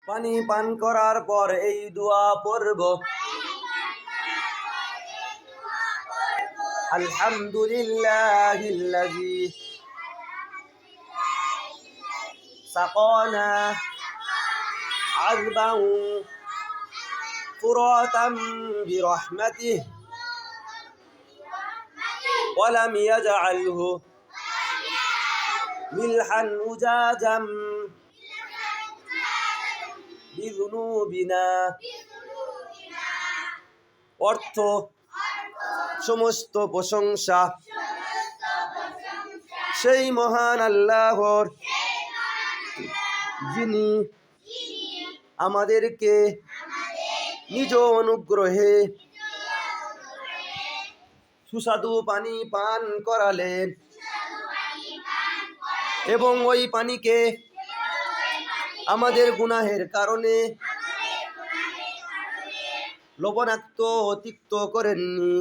পানি পান করার পর এই দোয়া পড়ব, আলহামদুলিল্লাহিল্লাযী সাকানা আযবান ফুরাতান বিরহমাতিহি ওয়া লাম ইয়াজআলহু মিলহান উজাজাম বিযুনুবিনা। অর্থ, সমস্ত প্রশংসা সেই মহান আল্লাহর, যিনি আমাদেরকে নিজ অনুগ্রহে সুস্বাদু পানি পান করালেন এবং ওই পানিকে আমাদের গুনাহের কারণে লবণাক্ত তিক্ত করেননি।